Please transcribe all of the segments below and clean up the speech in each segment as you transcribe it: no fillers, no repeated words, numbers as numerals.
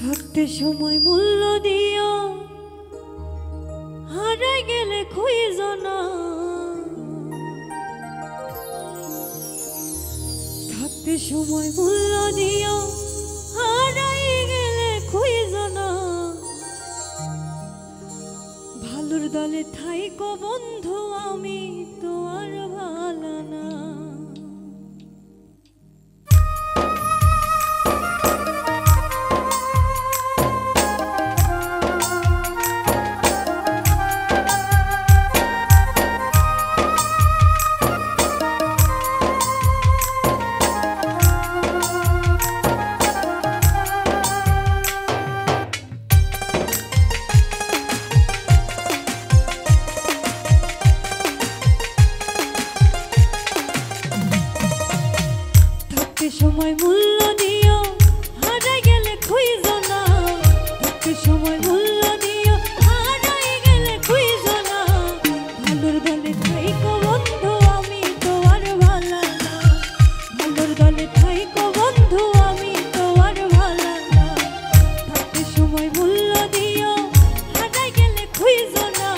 থাকতে সময় মূল্য দিও, হারাই গেলে খুঁজো না। থাকতে সময় মূল্য দিও, হারাই গেলে খুঁজো না। ভালোর দলে থাইকো বন্ধু, আমি তো আর ভালো না। সময় মূল্য দিও, হারাই গেলে খুঁজো না। থাকতে সময় মূল্য দিও, হারাই গেলে খুঁজো না। ভালোর দলে থাইকো বন্ধু, আমি তো আর ভালো না। ভালোর দলে থাইকো বন্ধু, আমি তো আর ভালো না। থাকতে সময় মূল্য দিও, হারাই গেলে খুঁজো না।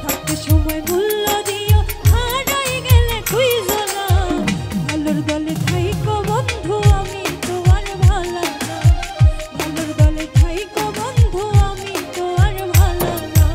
থাকতে সময় মূল্য দিও, হারাই গেলে খুঁজো না। ভালোর দলে থাইকো বন্ধু, আমি তো আর ভালো না। ভালোর দলে থাইকো বন্ধু, আমি তো আর ভালো না।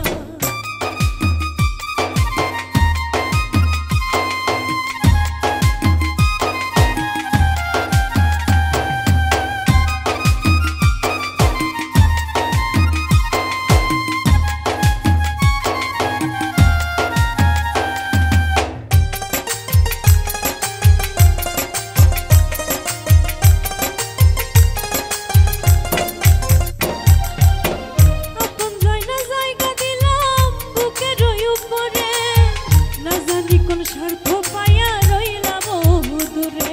স্বার্থ পাইয়া রইলাম দূরে,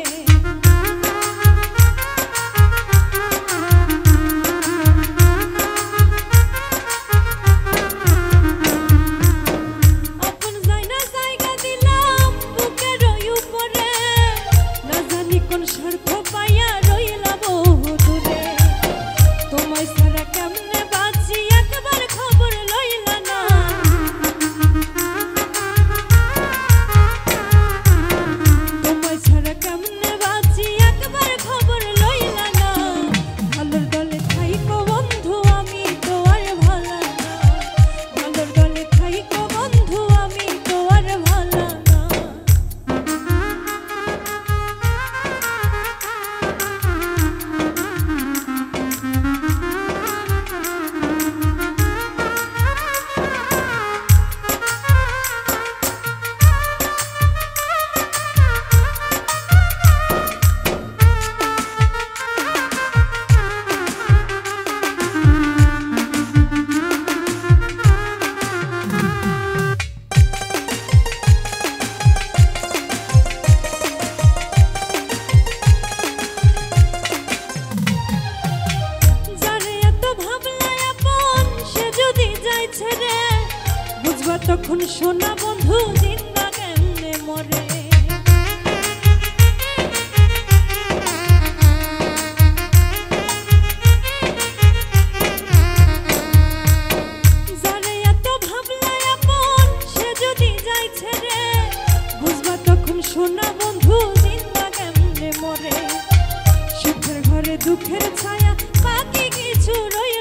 আপন জায়না জায়গা দিলাম বুকের উপরে। না জানি কোন স্বার্থ পাইয়া রইলাম দূরে। তোমায় ছাড়া কেমনে বাঁচি, একবার খবর লইলা না। বুঝবা তখন সোনা বন্ধু, জিন্দা কেমনে মরে। যারে এত ভাবলা আপন, সে যদি যায় ছেড়ে। বুঝবা তখন সোনা বন্ধু, জিন্দা কেমনে মরে। সুখের ঘরে দুঃখের ছায়া, বাকি কিছু রই